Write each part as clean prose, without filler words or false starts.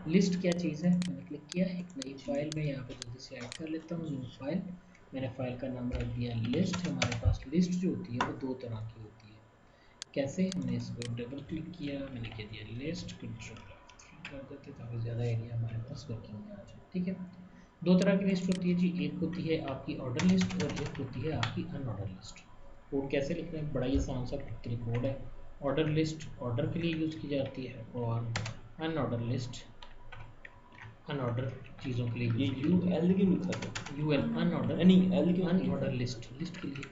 List क्या चीज़ है, मैंने क्लिक किया, एक नई फाइल में यहाँ पे जल्दी से ऐड कर लेता हूँ, न्यू फाइल। मैंने फाइल का नाम रख दिया लिस्ट। हमारे पास लिस्ट जो होती है वो दो तरह की होती है। कैसे, हमने इसको डबल क्लिक किया, मैंने कह दिया लिस्ट, कंट्रोल कर देते ताकि ज़्यादा एरिया हमारे पास वर्किंग में आ जाए। ठीक है, दो तरह की लिस्ट होती है जी, एक होती है आपकी ऑर्डर लिस्ट और एक होती है आपकी अनऑर्डर लिस्ट। कोड कैसे लिखना है, बड़ा ही आसान सा कोड है। ऑर्डर लिस्ट ऑर्डर के लिए यूज़ की जाती है और अनऑर्डर लिस्ट अनऑर्डर चीज़ों के लिए ये यू एल क्यों लिखा था? यू एल अनऑर्डर, नहीं एल क्यों अनऑर्डर लिस्ट, लिस्ट के लिए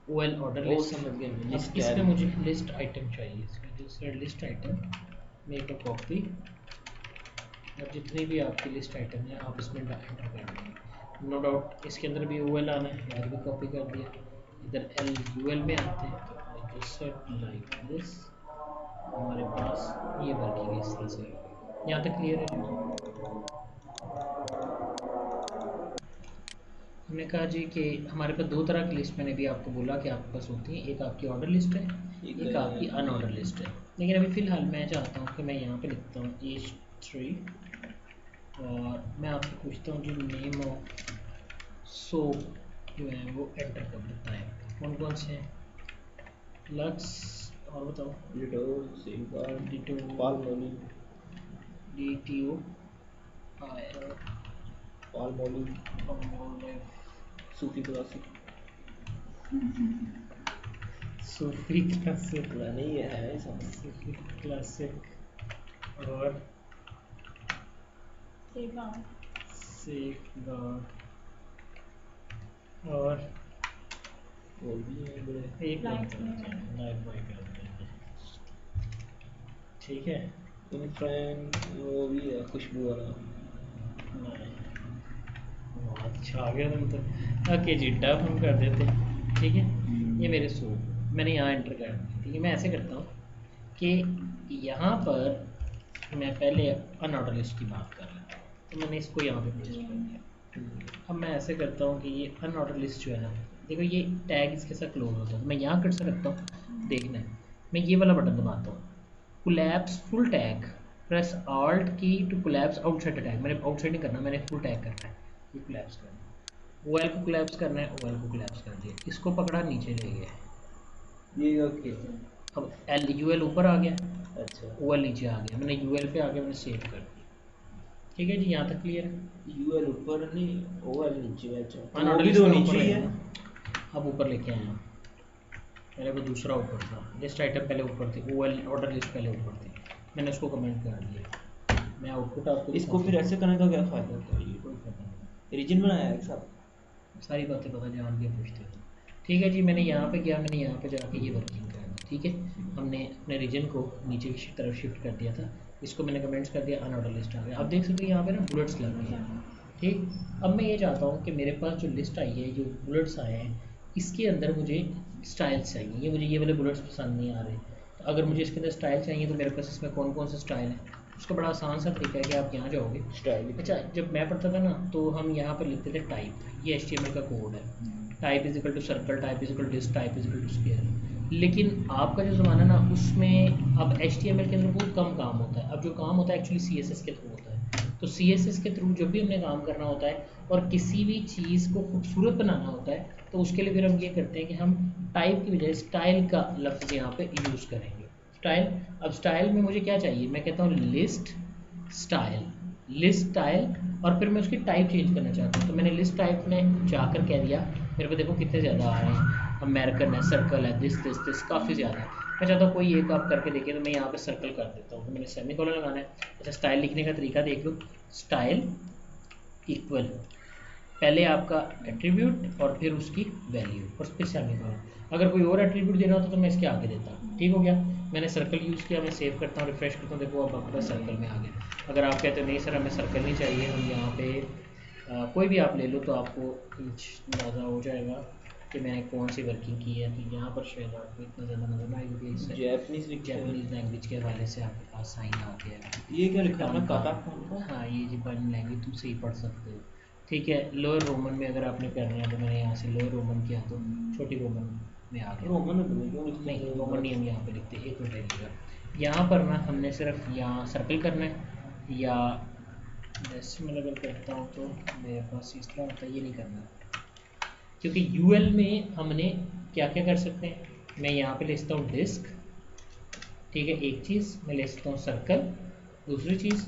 ओ एल ऑर्डर ओ लिस्ट। समझ गया मैं, अब लिस्ट इसमें एल। मुझे लिस्ट आइटम चाहिए, इसमें जो list item, make a copy, और जितनी भी आपकी लिस्ट आइटम है आप इसमें एंटर कर देंगे। नो डाउट इसके अंदर भी ओ एल आना है, इधर भी कॉपी कर दिया, इधर एल यू एल में आते हैं तो जस्ट सेट लाइक दिस, हमारे पास ये वर्किंग है इस तरह से। यहाँ तक क्लियर है? हमने कहा जी कि हमारे पास दो तरह की लिस्ट, मैंने भी आपको बोला कि आपके पास होती है, एक आपकी ऑर्डर लिस्ट है, एक आपकी अनऑर्डर लिस्ट है। लेकिन अभी फ़िलहाल मैं चाहता हूँ कि मैं यहाँ पे लिखता हूँ H3 और मैं आपसे पूछता हूँ जी नेम ऑफ सोप जो है वो एंटर कर देता है, कौन कौन से हैं, लक्स और बताओ, Dettol, safeguard, ditto, Palmolive, DTO, Palmolive, Palmolive, सूफी क्लासिक, सूफी क्लासिक, पुराने ही है सब। सूफी क्लासिक और सेफगार्ड और भी है बड़े। एक लाइफ बॉय कर देते हैं। ठीक है, इनफ्रेंड वो भी है खुशबू वाला। नहीं, बहुत अच्छा आ गया तुम तो। ओके जी, डब हम कर देते हैं। ठीक है, ये मेरे सूप मैंने यहाँ एंटर कर दिया। ठीक है, मैं ऐसे करता हूँ कि यहाँ पर मैं पहले अनऑर्डर लिस्ट की बात कर रहा था, तो मैंने इसको यहाँ पे पेस्ट कर दिया। अब मैं ऐसे करता हूँ कि ये अनऑर्डर लिस्ट जो है ना, देखो ये टैग इसके साथ क्लोज होता है, तो मैं यहाँ कर सकता हूँ, देखना है, मैं ये वाला बटन दबाता हूँ, collapse full tag, press alt की टू कोलैप्स आउटसाइड टैग। मैंने आउटसाइड नहीं करना, मैंने फुल टैग करना है, ये कोलैप्स करना है, ओएल को कोलैप्स करना है, ओएल को कोलैप्स कर दिया, इसको पकड़ा नीचे ले गया, ये ओके। अब एल यू एल ऊपर आ गया, अच्छा ओ एल नीचे आ गया, मैंने यू एल पे आ गया, मैंने सेव कर दिया। ठीक है जी, यहाँ तक क्लियर है? यू एल ऊपर नहीं ओ एल नीचे। अच्छा तो वो अनऑर्डर भी लिस्ट तो में नीचे ऊपर ही रहेगा है। ना, अब ऊपर लेके आए हैं, पहले वो दूसरा ऊपर था, लिस्ट आइटम पहले ऊपर थी, ओ एल ऑर्डर लिस्ट पहले ऊपर थी, मैंने उसको कमेंट कर दिया। मैं आउटपुट आपको इसको फिर ऐसे करने का क्या फायदा होता है? कोई फायदा नहीं, रीजन बनाया है सब। सारी बातें पता जान के पूछते हो। ठीक है जी, मैंने यहाँ पे गया, मैंने यहाँ पे जाके ये वर्किंग कर दी। ठीक है, हमने अपने रीजन को नीचे की तरफ शिफ्ट कर दिया था, इसको मैंने कमेंट्स कर दिया, अनऑर्डर लिस्ट आ गया। अब देख सकते हो यहाँ पे ना बुलेट्स लग गए हैं। ठीक, अब मैं ये चाहता हूँ कि मेरे पास जो लिस्ट आई है, जो बुलेट्स आए हैं, इसके अंदर मुझे स्टाइल्स चाहिए, ये मुझे ये वाले बुलेट्स पसंद नहीं आ रहे। तो अगर मुझे इसके अंदर स्टाइल चाहिए तो मेरे पास इसमें कौन कौन से स्टाइल है, उसका बड़ा आसान सा तरीका है कि आप यहाँ जाओगे। स्टाइल अच्छा, जब मैं पढ़ता था ना तो हम यहाँ पर लिखते थे टाइप, ये HTML का कोड है, type is equal to circle, type is equal to this, type is equal to square. लेकिन आपका जो ज़माना ना, उसमें अब HTML के अंदर बहुत कम काम होता है, अब जो काम होता है एक्चुअली CSS के थ्रू होता है। तो CSS के थ्रू जब भी हमने काम करना होता है और किसी भी चीज़ को खूबसूरत बनाना होता है, तो उसके लिए फिर हम ये करते हैं कि हम टाइप की बजाय स्टाइल का लफ्ज़ यहाँ पे यूज़ करेंगे। स्टाइल, अब स्टाइल में मुझे क्या चाहिए, मैं कहता हूँ लिस्ट स्टाइल, लिस्ट स्टाइल, और फिर मैं उसकी टाइप चेंज करना चाहता हूँ, तो मैंने लिस्ट टाइप में जाकर कह दिया, मेरे को देखो कितने ज़्यादा आ रहे हैं, अमेरिकन है, सर्कल है, दिस दिस दिस, काफ़ी ज़्यादा है। मैं चाहता हूँ कोई एक आप करके देखिए, तो मैं यहाँ पे सर्कल कर देता हूँ, तो मैंने सेमी कॉलन लगाना है। अच्छा, स्टाइल लिखने का तरीका देख लो, स्टाइल इक्वल, पहले आपका एट्रीब्यूट और फिर उसकी वैल्यू और फिर सेमीकोलन। अगर कोई और एट्रीब्यूट देना होता तो मैं इसके आगे देता। ठीक हो गया, मैंने सर्कल यूज़ किया, मैं सेव करता हूँ, रिफ्रेश करता हूँ, देखो अब आपका सर्कल में आ गया। अगर आप कहते हो नहीं सर हमें सर्कल नहीं चाहिए, हम यहाँ पे कोई भी आप ले लो तो आपको अंदाज़ा हो जाएगा कि मैंने कौन सी वर्किंग की है। तो यहाँ पर शायद आपको इतना ज़्यादा नजर ना आएगी, इससे जैपनीज़ लैंग्वेज के हवाले से आपके पास साइन आ गया। ये क्या लिखा है काता? हाँ, ये जी बन लैंग्वेज तुम सही पढ़ सकते हो। ठीक है, लोअर रोमन में अगर आपने करना है तो मैंने यहाँ से लोअर रोमन किया तो छोटी रोमन में आ गया। रोमन में क्यों लिखते नहीं, रोमन नहीं हम यहाँ पे लिखते, एक मिनट है, यहाँ पर ना हमने सिर्फ यहाँ सर्कल करना है, या डेसिमल अगर करता हूँ तो मेरे पास इस तरह होता है, ये नहीं करना क्योंकि यूएल में हमने क्या क्या कर सकते हैं। मैं यहाँ पे लिखता हूँ डिस्क, ठीक है, एक चीज़ मैं ले सकता हूँ सर्कल, दूसरी चीज़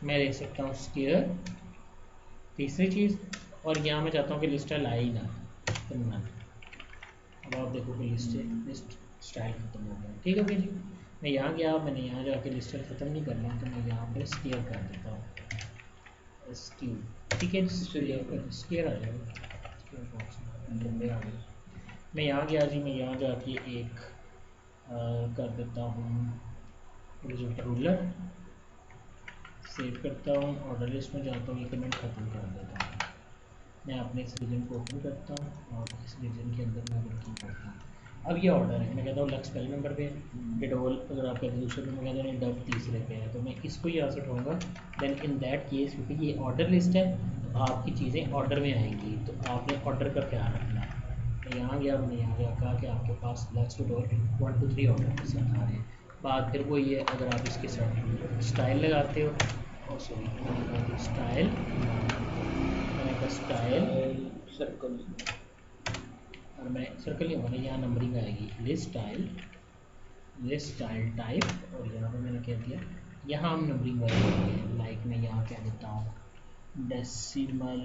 मैं ले सकता हूँ स्क्वायर, तीसरी चीज़, और यहाँ मैं चाहता हूँ कि लिस्ट है लाइन नन। अब आप देखो कि लिस्ट स्टाइल खत्म हो गया, ठीक है भैया जी। मैं यहाँ गया, मैंने यहाँ जाके लिस्ट खत्म नहीं करना तो मैं यहाँ पर स्क्वायर कर देता हूँ, स्क्यू, ठीक है, स्क्वायर आ जाएगा। मैं यहाँ गया जी, मैं यहाँ जाके एक कर देता हूँ हॉरिजॉन्टल रूलर, सेव करता हूँ, ऑर्डर लिस्ट में जाता हूँ, ये कमेंट खत्म कर देता हूँ। मैं अपने इस रीजन को ओपन करता हूँ और इस रीजन के अंदर मैं वर्किंग करता हूँ। अब ये ऑर्डर है, मैं कहता हूँ लक्स पहले नंबर पे है, डिडोल अगर आप कहते हैं दूसरे पे, मैं कहता हूँ डब तीसरे पे है, तो मैं इसको यहाँ से उठाऊँगा। देन इन दैट केस क्योंकि ये ऑर्डर लिस्ट है तो आपकी चीज़ें ऑर्डर में आएंगी, तो आपने ऑर्डर का ख्याल रखना है। मैं यहाँ गया, मैंने यहाँ गया कहा कि आपके पास लक्स डिडोल 1 2 3 ऑर्डर के साथ आ रहे हैं। बात फिर वो ये अगर आप इसके साथ स्टाइल लगाते हो, और सॉरी स्टाइल, स्टाइल सर्कल, और मैं सर्कल नहीं होगा, यहाँ नंबरिंग आएगी, लिस्ट स्टाइल टाइप, और यहाँ पे मैंने क्या दिया, यहाँ हम नंबरिंग वाले लाइक मैं यहाँ क्या देता हूँ डेसिमल,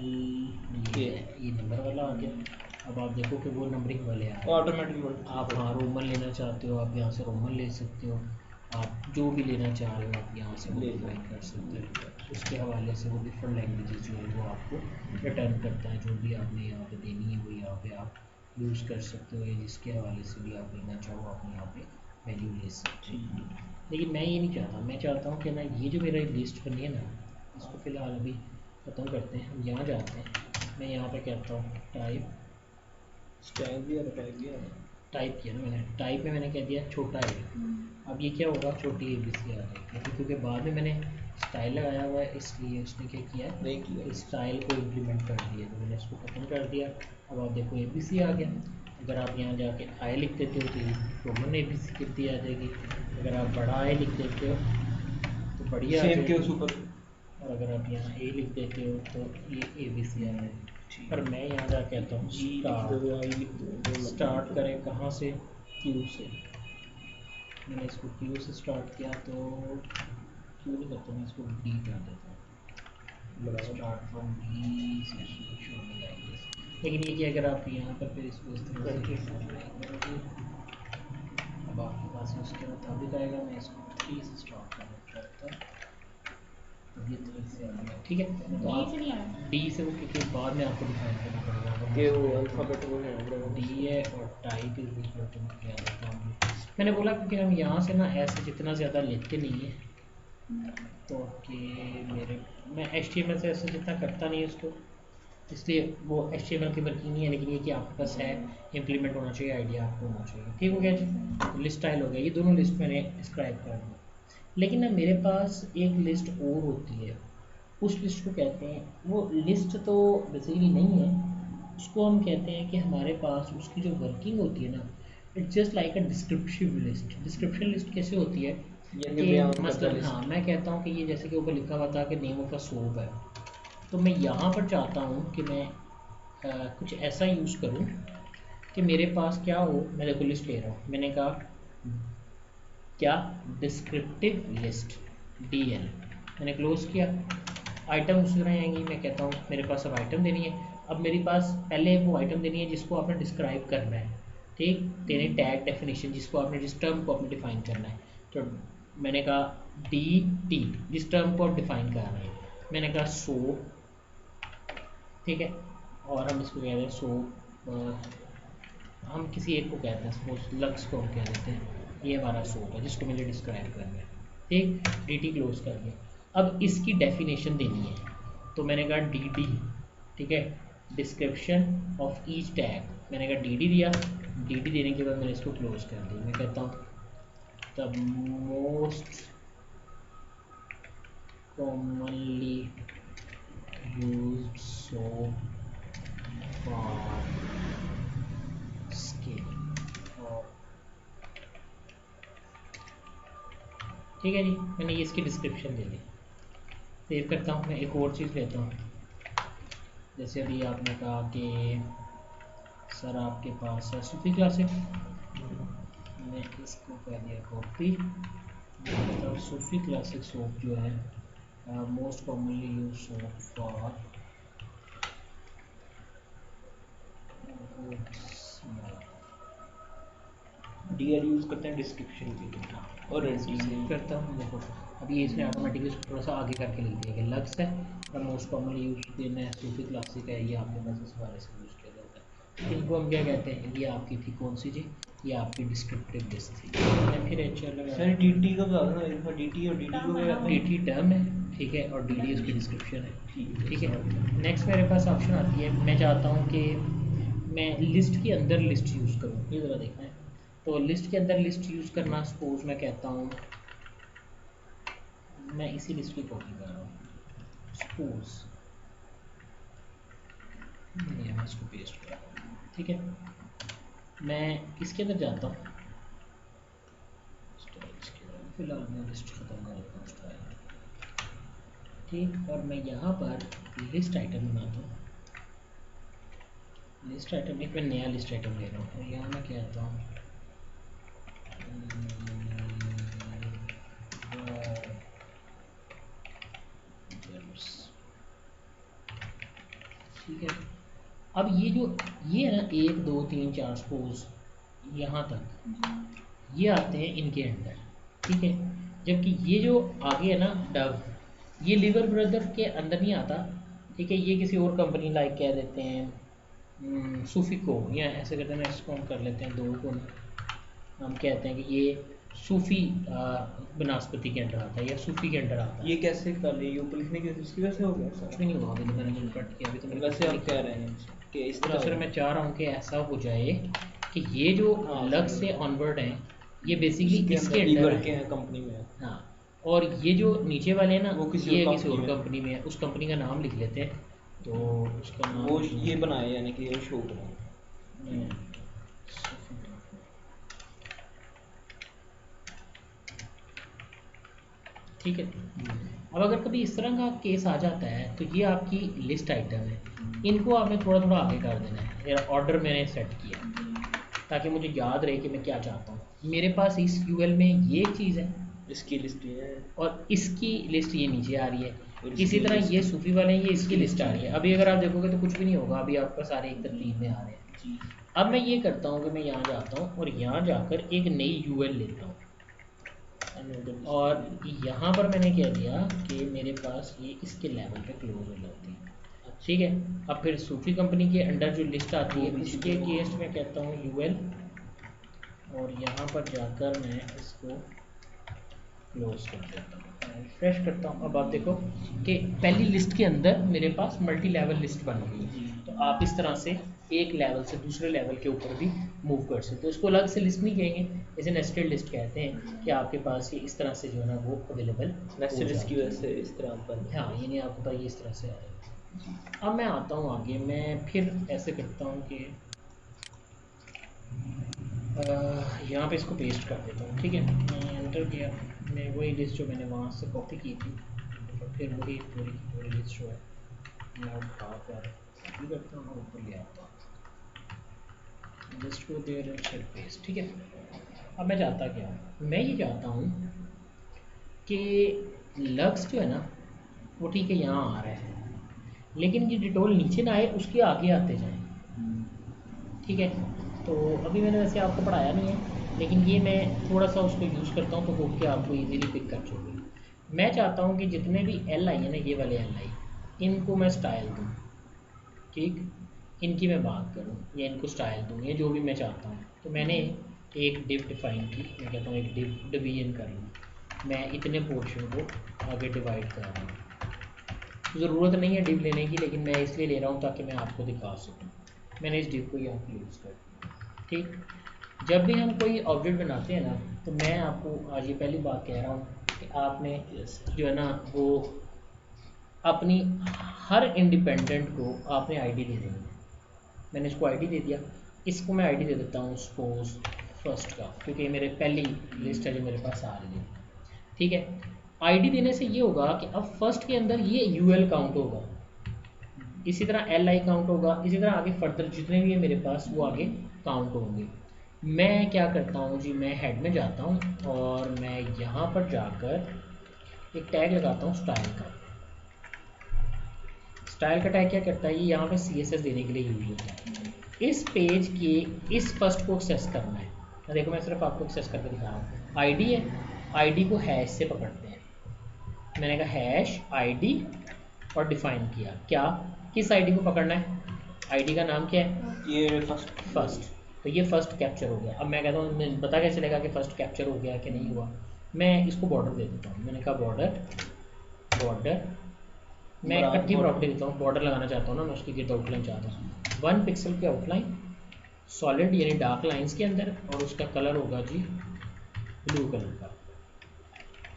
ये नंबर वाला आ गया। अब आप देखो कि वो नंबरिंग वाले आ गए ऑटोमेटिक। आप हाँ रोमन लेना चाहते हो, आप यहाँ से रोमन ले सकते हो, आप जो भी लेना चाह रहे हो आप यहाँ से मॉडिफाई कर सकते हो। उसके हवाले से वो डिफरेंट लैंग्वेजेस जो है वो आपको रिटर्न करता है, जो भी आपने यहाँ पे देनी है वो यहाँ पे आप यूज़ कर सकते हो, या जिसके हवाले से भी आप लेना चाहो आप यहाँ पे वैल्यू ले सकते हो। लेकिन मैं ये नहीं चाहता, मैं चाहता हूँ कि ना ये जो मेरा लिस्ट बनी है ना, इसको फ़िलहाल अभी ख़त्म करते हैं। हम यहाँ जाते हैं, मैं यहाँ पे कहता हूँ टाइप, स्टाइल भी और टाइप भी है। टाइप किया ना मैंने, टाइप में मैंने कह दिया छोटा ए। अब ये क्या होगा, छोटी ए बी सी आ जाएगी, क्योंकि बाद में मैंने स्टाइल लगाया हुआ है, इसलिए उसने क्या किया नहीं किया, इस स्टाइल को इम्प्लीमेंट कर दिया, तो मैंने इसको खत्म कर दिया। अब आप देखो ए बी सी आ गया। अगर आप यहाँ जाके आई लिख देते हो तो ये रोमन ए बी सी कितनी आ जाएगी, अगर आप बड़ा आई लिख देते हो तो बढ़िया आ सेम के जाएगी, ऊपर। और अगर आप यहाँ ए लिख देते हो तो ये ए बी सी आ जाएगी। पर मैं यहाँ जा कहता हूँ स्टार्ट करें कहाँ से, क्यू से। मैंने इसको क्यू से स्टार्ट किया तो क्यू नहीं करता, मैं इसको डी कर देता हूँ, स्टार्ट फ्रॉम डी से शोइंग लाइक दिस। लेकिन ये कि अगर आप यहाँ पर फिर इसको इस तरह से करेंगे, अब आपके पास उसके मुताबिक आएगा। मैं इसको 3 से स्टार्ट कर देता हूँ, ये 3 से आ गया, ठीक है। तो आप डी से वो क्योंकि बाद में आपको डिफाइन करना पड़ेगा के वो अल्फाबेट वो है डी है, और टाइप इज इक्वल टू क्या देता हूँ मैंने बोला क्योंकि हम यहाँ से ना ऐसे जितना ज़्यादा लेते नहीं है, तो कि मेरे मैं HTML से ऐसे जितना करता नहीं है उसको, इसलिए वो HTML की वर्किंग नहीं है। लेकिन ये कि आपके पास है, इम्प्लीमेंट होना चाहिए, आइडिया आपको होना चाहिए, ठीक हो गया जी। तो लिस्ट स्टाइल हो गया, ये दोनों लिस्ट मैंने डिस्क्राइब कर दी। लेकिन ना मेरे पास एक लिस्ट और होती है, उस लिस्ट को कहते हैं, वो लिस्ट तो बेसिकली नहीं है, उसको हम कहते हैं कि हमारे पास उसकी जो वर्किंग होती है ना, it's just like a descriptive list. Description list कैसे होती है कि मसलन हाँ मैं कहता हूँ कि ये जैसे कि ऊपर लिखा हुआ था कि नेम ऑफ अ सोप है, तो मैं यहाँ पर चाहता हूँ कि मैं कुछ ऐसा यूज़ करूँ कि मेरे पास क्या हो। मैं देखो लिस्ट ले रहा हूँ, मैंने कहा क्या डिस्क्रिप्टिव लिस्ट DL, मैंने क्लोज किया। आइटम उसी तरह आएंगी, मैं कहता हूँ मेरे पास अब आइटम देनी है। अब मेरे पास पहले वो आइटम देनी है जिसको आपने डिस्क्राइब करना है, ठीक, देनी टैग डेफिनेशन जिसको आपने जिस टर्म को आपने डिफाइन करना है। तो मैंने कहा DT जिस टर्म को आप डिफाइन कर रहे हैं, मैंने कहा सो, ठीक है, और हम इसको कह रहे हैं सो, हम किसी एक को कहते हैं सपोज लक्स को हम कह देते हैं, ये हमारा सोप है जिसको मैंने डिस्क्राइब करना है, ठीक, DT क्लोज कर दिया। अब इसकी डेफिनेशन देनी है, तो मैंने कहा DD, ठीक है, डिस्क्रिप्शन ऑफ ईच टैग, मैंने कहा DD दिया। DD देने के बाद मैंने इसको क्लोज कर दिया। मैं कहता हूँ the most commonly used soap for skin, ठीक है जी, मैंने ये इसकी डिस्क्रिप्शन दे दी। सेव करता हूँ। मैं एक और चीज़ लेता हूँ, जैसे अभी आपने कहा कि सर आपके पास है सूफी क्लासिक, मैं इसको कर दिया कॉपी। मतलब सूफी क्लासिक सोप जो है most commonly use soap for DL use करते हैं डिस्क्रिप्शन के लिए और सेव करता हूँ। देखो अभी इसने ऑटोमेटिकली थोड़ा सा आगे करके लिख दिया कि लक्स है और मोस्ट कॉमनली यूज देना है सूफी क्लासिक है, ये आपके पास इस हवाले से यूज़ किया जाता है। इनको हम क्या कहते हैं, ये आपकी थी कौन सी जी, ये आपकी डिस्क्रिप्टिव लिस्ट थी। मैं फिर चलो सर डीटी का बता दो, डीटी और डीडी को क्या कहते हैं? डीटी टर्म है, ठीक है, और डीडी उसकी डिस्क्रिप्शन है, ठीक है। सर। नेक्स्ट मेरे पास ऑप्शन आती है, मैं चाहता हूँ कि मैं लिस्ट के अंदर लिस्ट यूज़ करूँ, ये ज़रा देखना है। तो लिस्ट के अंदर लिस्ट यूज़ करना, सपोज मैं कहता हूँ, मैं इसी लिस्ट की कॉपी कर रहा हूँ, सपोज ये मैं इसको पेस्ट कर रहा हूँ, ठीक है। मैं इसके अंदर जाता हूँ, फिलहाल मैं लिस्ट खत्म कर देता हूँ स्टाइल, ठीक। और मैं यहाँ पर लिस्ट आइटम बनाता हूँ, लिस्ट आइटम एक मैं नया लिस्ट आइटम ले रहा हूँ और यहाँ मैं कहता हूँ ठीक है। अब ये है ना 1 2 3 4 सपोज यहाँ तक ये आते हैं इनके अंदर, ठीक है। जबकि ये जो आगे है ना डव, ये लिवर ब्रदर के अंदर नहीं आता, ठीक है। ये किसी और कंपनी लाइक कह देते हैं सूफी को, या ऐसे करते हैं, इसको हम कर लेते हैं 2 को ना, हम कहते हैं कि ये सूफी बनस्पति के अंदर आता है या सूफी के अंदर आता है। ये कैसे कर लिए ऊपर लिखने की उसकी वजह से हो गया कुछ सर? भी नहीं हुआ अभी तो मैंने जो कट किया, अभी तो मैंने वैसे आप कह रहे हैं कि इस तो तरह सर मैं चाह रहा हूँ कि ऐसा हो जाए कि ये जो हाँ, लग सही से है। ऑनवर्ड हैं ये बेसिकली इसके अंदर लीवर है। के हैं कंपनी में। हाँ, और ये जो नीचे वाले हैं ना वो किसी ये और किसी और कंपनी में। कंपनी में है, उस कंपनी का नाम लिख लेते हैं। तो उसका नाम वो ये बनाए यानी कि ये शो बनाए। ठीक है। अब अगर कभी इस तरह का केस आ जाता है तो ये आपकी लिस्ट आइटम है, इनको आपने थोड़ा थोड़ा आगे कर देना है। या ऑर्डर मैंने सेट किया ताकि मुझे याद रहे कि मैं क्या चाहता हूँ। मेरे पास इस यूएल में ये चीज़ है, इसकी लिस्ट ये है और इसकी लिस्ट ये नीचे आ रही है। और इसी इसकी तरह लिस्ट ये सूफी वाले हैं, ये इसकी लिस्ट आ रही है। अभी अगर आप देखोगे तो कुछ भी नहीं होगा, अभी आपका सारे एक तरतीब में आ रहे हैं। जी। अब मैं ये करता हूँ कि मैं यहाँ जाता हूँ और यहाँ जाकर एक नई यूएल लेता हूँ, और यहाँ पर मैंने कह दिया कि मेरे पास ये इसके लेवल पे क्लोज हो जाती है, ठीक है। अब फिर सूफी कंपनी के अंडर जो लिस्ट आती है उसके अगेंस्ट मैं कहता हूँ यूएल, और यहाँ पर जाकर मैं इसको क्लोज कर देता हूँ, रिफ्रेश करता हूँ। अब आप देखो कि पहली लिस्ट के अंदर मेरे पास मल्टी लेवल लिस्ट बन गई है। तो आप इस तरह से एक लेवल से दूसरे लेवल के ऊपर भी मूव कर सकते हो। इसको अलग से लिस्ट नहीं कहेंगे, इसे नेस्टेड लिस्ट कहते हैं कि आपके पास ये इस तरह से जो है ना वो अवेलेबल नेस्टेड लिस्ट की वजह से इस तरह बन। हाँ, यानी आपके पास ये इस तरह से आएगा। अब मैं आता हूँ आगे, मैं फिर ऐसे करता हूँ कि यहाँ पे इसको पेस्ट कर देता हूँ, ठीक है। मैं एंटर किया, मैं वही लिस्ट जो मैंने वहाँ से कॉपी की थी, और फिर वही पूरी की पूरी लिस्ट जो है मैं उठा कर कॉपी करता हूँ और ऊपर ले आता हूँ, लिस्ट को देर एंड सेट पेस्ट, ठीक है। अब मैं चाहता क्या हूँ, मैं ये चाहता हूँ कि लक्स जो है ना वो ठीक है यहाँ आ रहा है, लेकिन ये डिटोल नीचे ना आए, उसके आगे आते जाएँ, ठीक है। तो अभी मैंने वैसे आपको पढ़ाया नहीं है, लेकिन ये मैं थोड़ा सा उसको यूज़ करता हूँ तो होप कि आपको इजीली पिक कर चुके। मैं चाहता हूँ कि जितने भी एल आई है ना, ये वाले एल आई, इनको मैं स्टाइल दूँ, ठीक, इनकी मैं बात करूँ या इनको स्टाइल दूँ या जो भी मैं चाहता हूँ। तो मैंने एक डिव डिफाइन की, मैं कहता हूँ एक डिव डिवीजन कर लूँ, मैं इतने पोर्शन को आगे डिवाइड कर रहा हूँ। ज़रूरत नहीं है डिव लेने की, लेकिन मैं इसलिए ले रहा हूँ ताकि मैं आपको दिखा सकूँ। मैंने इस डिव को यहाँ पर यूज़ कर दिया, ठीक। जब भी हम कोई ऑब्जेक्ट बनाते हैं ना, तो मैं आपको आज ये पहली बात कह रहा हूँ कि आपने जो है ना वो अपनी हर इंडिपेंडेंट को आपने आईडी दे देनी है। मैंने इसको आईडी दे दिया, इसको मैं आईडी दे देता हूँ सपोज फर्स्ट का, क्योंकि मेरे पहली लिस्ट है जो मेरे पास आ रही है, ठीक है। आईडी देने से ये होगा कि अब फर्स्ट के अंदर ये यूएल काउंट होगा, इसी तरह एल आई काउंट होगा, इसी तरह आगे फर्दर जितने भी है मेरे पास वो आगे काउंट होंगे। मैं क्या करता हूँ जी, मैं हेड में जाता हूँ और मैं यहाँ पर जाकर एक टैग लगाता हूँ स्टाइल का। स्टाइल का टैग क्या करता है, ये यहाँ पे CSS देने के लिए यूज होता है। इस पेज के इस फर्स्ट को एक्सेस करना है। देखो मैं सिर्फ आपको एक्सेस करके दिखा रहा हूँ। आईडी है, आईडी को हैश से पकड़ते हैं। मैंने कहा हैश आईडी और डिफाइन किया क्या, किस आईडी को पकड़ना है, आईडी का नाम क्या है, ये फर्स्ट। तो ये फर्स्ट कैप्चर हो गया। अब मैं कहता हूँ मैं पता कैसे चलेगा कि फर्स्ट कैप्चर हो गया कि नहीं हुआ, मैं इसको बॉर्डर दे देता हूँ। मैंने कहा बॉर्डर, बॉर्डर मैं इकट्ठी प्रॉपर्टी देता हूँ, बॉर्डर लगाना चाहता हूँ ना मैं, उसकी गिट आउटलाइन चाहता हूँ 1 पिक्सल की आउटलाइन सॉलिड यानी डार्क लाइंस के अंदर, और उसका कलर होगा जी ब्लू कलर का।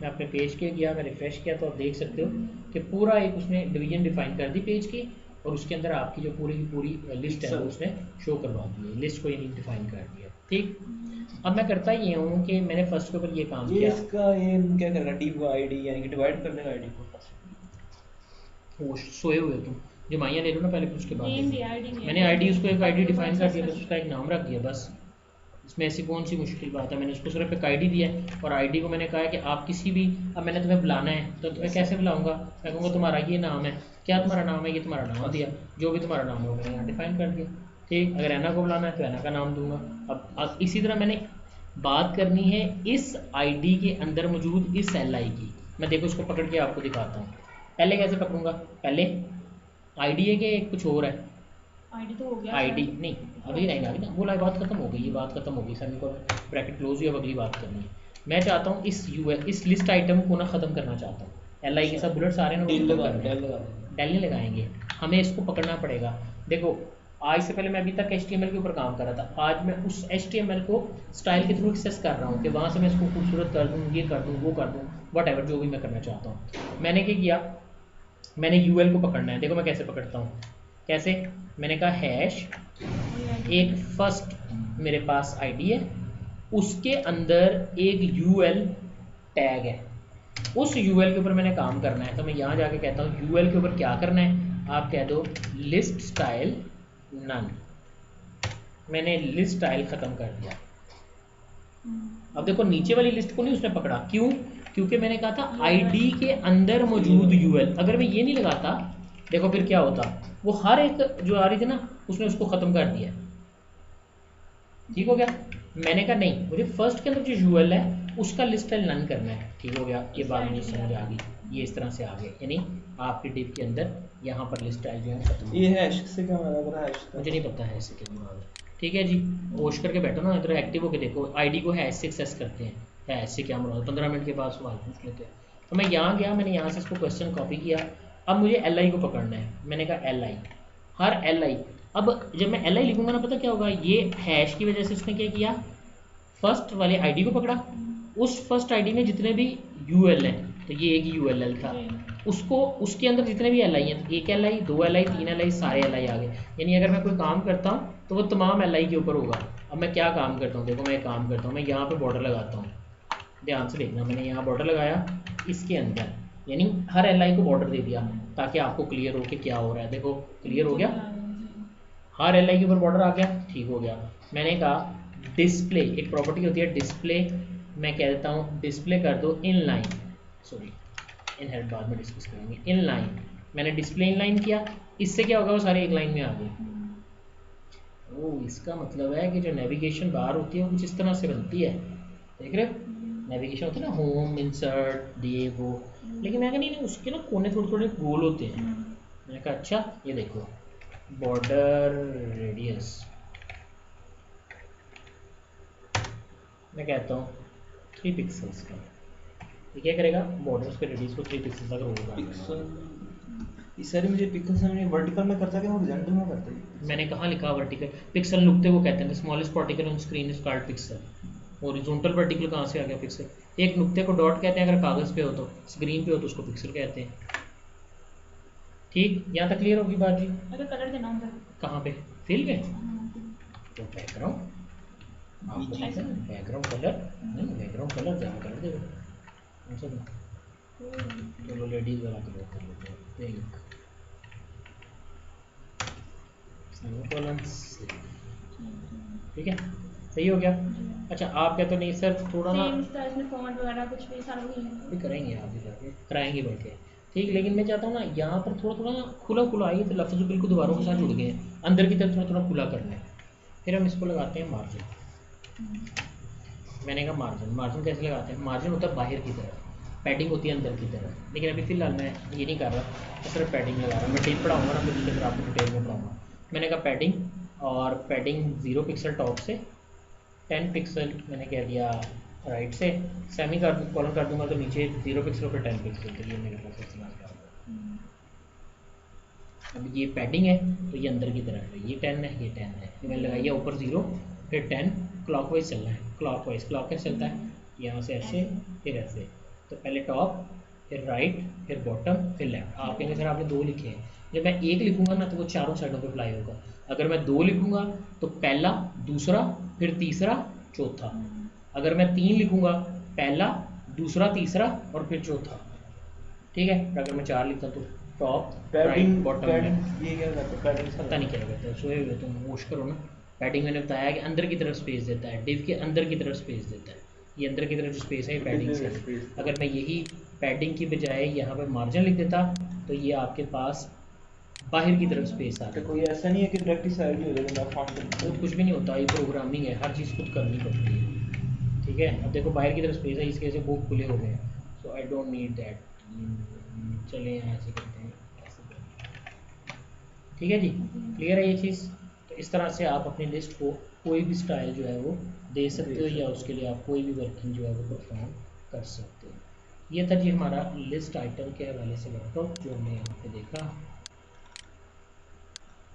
मैं अपने पेज के गया, मैं रिफ्रेश किया तो आप देख सकते हो कि पूरा एक उसने डिवीजन डिफाइन कर दी पेज की, और उसके अंदर आपकी जो पूरी की पूरी लिस्ट है वो उसने शो करवा दी है, लिस्ट को यानी डिफाइन कर दिया। ठीक, अब मैं करता ये हूँ कि मैंने फर्स्ट के ऊपर ये काम किया। इसका ये क्या कर रहा है, डिवाइड यानी कि डिवाइड कर देगा आईडी को। वो सोए हुए तुम जो माइया ले लो ना पहले, फिर उसके बाद मैंने आईडी उसको एक आईडी डिफाइन कर दिया, बस उसका एक नाम रख दिया बस। इसमें ऐसी कौन सी मुश्किल बात है, मैंने उसको सिर्फ एक आईडी दिया है, और आईडी को मैंने कहा है कि आप किसी भी, अब मैंने तुम्हें बुलाना है तो तुम्हें कैसे बुलाऊंगा, मैं कहूँगा तुम्हारा ये नाम है, क्या तुम्हारा नाम है, ये तुम्हारा नाम दिया, जो भी तुम्हारा नाम हो मैंने यहाँ डिफाइन कर दिया। ठीक, अगर ऐना को बुलाना है तो ऐना का नाम दूंगा। अब इसी तरह मैंने बात करनी है इस आईडी के अंदर मौजूद इस एलआई की। मैं देखो इसको पकड़ के आपको दिखाता हूँ। पहले कैसे पकड़ूंगा, पहले आईडी है कि कुछ और है, आईडी तो हो गया, आईडी नहीं अगली लाइन आ गई ना, वो लाइन बात खत्म हो गई, ये बात खत्म हो गई सर, मेरे को ब्रैकेट क्लोज हुई, अब अगली बात करनी है। मैं चाहता हूँ इस लिस्ट आइटम को ना ख़त्म करना चाहता हूँ, एल के सब बुलेट सारे ना डेल नहीं लगाएंगे, हमें इसको पकड़ना पड़ेगा। देखो आज से पहले मैं अभी तक HTML के ऊपर काम कर रहा था, आज मैं उस HTML को स्टाइल के थ्रू एक्सेस कर रहा हूँ कि वहाँ से मैं इसको खूबसूरत कर दूँ, ये कर दूँ, वो कर दूँ, वट एवर जो भी मैं करना चाहता हूँ। मैंने क्या किया, मैंने UL को पकड़ना है। देखो मैं कैसे पकड़ता हूँ, कैसे, मैंने कहा हैश एक फर्स्ट मेरे पास आईडी है, उसके अंदर एक UL टैग है, उस UL के ऊपर मैंने काम करना है। तो मैं यहाँ जाके कहता हूँ UL के ऊपर क्या करना है, आप कह दो लिस्ट स्टाइल नन। मैंने लिस्ट स्टाइल ख़त्म कर दिया। अब देखो नीचे वाली लिस्ट को नहीं उसने पकड़ा, क्यों, क्योंकि मैंने कहा था आईडी के अंदर मौजूद UL। अगर मैं ये नहीं लगाता, देखो फिर क्या होता, वो हर एक जो आ रही थी ना उसने उसको ख़त्म कर दिया। ठीक हो गया, मैंने कहा नहीं, मुझे फर्स्ट के अंदर जो UL है उसका लिस्ट स्टाइल नन करना है। ठीक हो गया, ये बात मुझे समझ आ गई, ये इस तरह से आ गया, यानी आपकी डिप के अंदर यहाँ पर लिस्ट स्टाइल जो है खत्म। ये हैश से क्या मतलब है, हैश मुझे नहीं पता है इससे क्या मतलब। ठीक है जी, वॉश करके बैठो ना, इधर एक्टिव होकर देखो, आईडी को हैश से एक्सेस करते हैं, हैश से क्या मतलब 15 मिनट के बाद सवाल पूछ लेते हैं। तो मैं यहाँ गया, मैंने यहाँ से इसको क्वेश्चन कॉपी किया, अब मुझे LI को पकड़ना है। मैंने कहा LI, हर LI, अब जब मैं LI लिखूंगा ना पता क्या होगा, ये हैश की वजह से उसने क्या किया, फर्स्ट वाले आईडी को पकड़ा, उस फर्स्ट आईडी में जितने भी UL हैं, तो ये एक ULL था, उसको उसके अंदर जितने भी LI हैं, एक LI, 2 LI, 3 LI, सारे LI आ गए। यानी अगर मैं कोई काम करता हूँ तो वो तमाम LI के ऊपर होगा। अब मैं क्या काम करता हूँ, देखो मैं एक काम करता हूँ, मैं यहाँ पे बॉर्डर लगाता हूँ, ध्यान से देखना, मैंने यहाँ बॉर्डर लगाया इसके अंदर, यानी हर LI को बॉर्डर दे दिया ताकि आपको क्लियर हो कि क्या हो रहा है। देखो क्लियर हो गया, हर LI के ऊपर बॉर्डर आ गया, ठीक हो गया। मैंने कहा डिस्प्ले, एक प्रॉपर्टी होती है डिस्प्ले, मैं कह देता हूँ डिस्प्ले कर दो इनलाइन, सॉरी इनहेरिट बाद में डिस्कस करेंगे, इनलाइन। मैंने डिस्प्ले इनलाइन किया, इससे क्या होगा, वो सारे एक लाइन में आ गए। ओ, इसका मतलब है कि जो नेविगेशन बार होती है वो कुछ इस तरह से बनती है, देख रहे हो, नेविगेशन होती है ना, होम, इंसर्ट, ये वो, लेकिन मैं कहा नहीं, उसके ना कोने थोड़े थोड़े गोल होते हैं। मैंने कहा अच्छा, ये देखो बॉर्डर रेडियस, मैं कहता हूँ 3 पिक्सल्स का, ये क्या करेगा, बॉर्डर के रेडियस को 3 पिक्सल तक होगा। पिक्सल इस सारे मुझे पिक्सल से वर्टिकल में करता क्या हॉरिजॉन्टल में करता है, मैंने कहाँ लिखा वर्टिकल, पिक्सल नुक्ते को कहते हैं, smallest particle on screen is called pixel. Horizontal vertical कहाँ से आ गया पिक्सल, एक नुक्ते को डॉट कहते हैं, अगर कागज़ पे हो तो, स्क्रीन पे हो तो उसको पिक्सल कहते हैं। ठीक, यहाँ तक क्लियर होगी बात जी। अगर कलर देना होता कहाँ पे, फिल में, तो बैकग्राउंड, बैकग्राउंड कलर नहीं, बैकग्राउंड कलर जहाँ कलर दे दो, चलो लेडीज वाला कलर कर लेते हैं, पिंक सेमीकोलन, ठीक है, सही हो गया। अच्छा आप कहते हो नहीं सर थोड़ा ना सेम इसका इसमें फॉन्ट वगैरह कुछ भी सारा वही है। भी करेंगे, आप भी जाके कराएंगे बल्कि, ठीक, लेकिन मैं चाहता हूँ ना यहाँ पर थोड़ा थोड़ा खुला खुला आइए, तो लफ्ज़ बिल्कुल दीवारों के साथ जुड़ गए हैं, अंदर की तरफ थोड़ा थोड़ा खुला करना है। फिर हम इसको लगाते हैं मार्जिन। मैंने कहा मार्जिन, मार्जिन कैसे लगाते हैं, मार्जिन होता है बाहर की तरफ, पैडिंग होती है अंदर की तरफ, लेकिन अभी फ़िलहाल मैं ये नहीं कर रहा, मैं सिर्फ पैडिंग लगा रहा हूँ। मैं डिटेल पढ़ाऊँगा ना, फिर उसके फिर आपको डिटेल में पढ़ाऊँगा। मैंने कहा पैडिंग, और पैडिंग 0 पिक्सल टॉप से, 10 पिक्सल मैंने कह दिया राइट से, सेमी कर कॉलन कर दूंगा तो नीचे 0 पिक्सल पर 10 पिक्सल, तो ये मेरे पास इस्तेमाल कर रहा है। अब ये पैडिंग है तो ये अंदर की तरफ है, ये 10 है, ये 10 है, ये मैंने लगाइए ऊपर 0 फिर 10, क्लॉकवाइज चलना है, क्लॉकवाइज चलता है, यहाँ से ऐसे फिर ऐसे, तो पहले टॉप फिर राइट फिर बॉटम फिर लेफ्ट। आप कहेंगे सर आपने 2 लिखे हैं, जब मैं 1 लिखूंगा ना तो वो चारों साइडों पे अप्लाई होगा, अगर मैं 2 लिखूंगा तो पहला दूसरा फिर तीसरा चौथा, अगर मैं 3 लिखूंगा पहला दूसरा तीसरा और फिर चौथा, ठीक है। अगर मैं 4 लिखता तो top right padding bottom left, ये क्या करते हैं पैडिंग पता नहीं क्या कहते हैं, सोए हुए तुम वॉश करो ना। पैडिंग मैंने बताया कि अंदर की तरफ स्पेस देता है, डिव के अंदर की तरफ स्पेस देता है, ये अंदर की तरफ जो स्पेस है ये पैडिंग से है। अगर मैं यही पैडिंग की बजाय यहाँ पे मार्जिन लिख देता तो ये आपके पास बाहर की तरफ स्पेस आ तो रही। कोई ऐसा नहीं है कि डायरेक्ट साइड ही हो जाएगा फॉन्ट खुद कुछ भी नहीं होता, ये प्रोग्रामिंग है, हर चीज़ खुद करनी पड़ती है, ठीक है। अब देखो बाहर की तरफ स्पेस है, इसके से बुक खुले हो गए हैं, सो आई डोंट नीड दैट। चले यहाँ ऐसे करते हैं, ऐसे करते हैं, ठीक है जी, क्लियर है ये चीज़। तो इस तरह से आप अपनी लिस्ट को कोई भी स्टाइल जो है वो दे सकते हो, या उसके लिए आप कोई भी वर्किंग जो है वो परफॉर्म कर सकते हो। ये था जी हमारा लिस्ट आइटम के हवाले से वर्कआउट जो हमने यहाँ पे देखा।